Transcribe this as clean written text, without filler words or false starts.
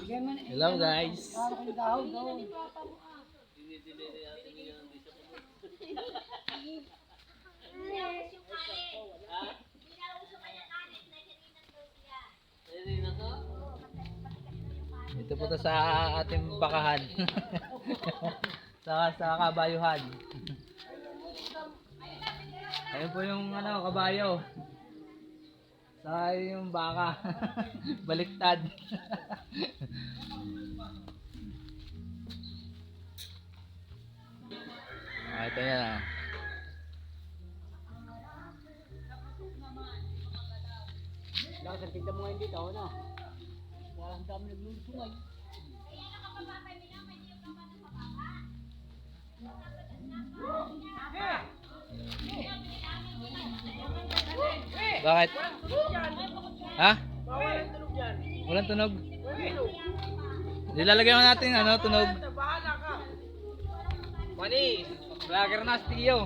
Hello guys. Ito po to sa ating bakahan. sa kabayuhan. Ayun po yung kabayo. Sa yung baka. Baliktad. Ito yan. Lakas ang tinda mo ngayon dito, no? Walang dami naglulutungay. Bakit? Ha? Walang tunog yan. Walang tunog? Walang tunog. Nilalagyan natin tunog. Bahala ka. Manis, vlogger na Tio.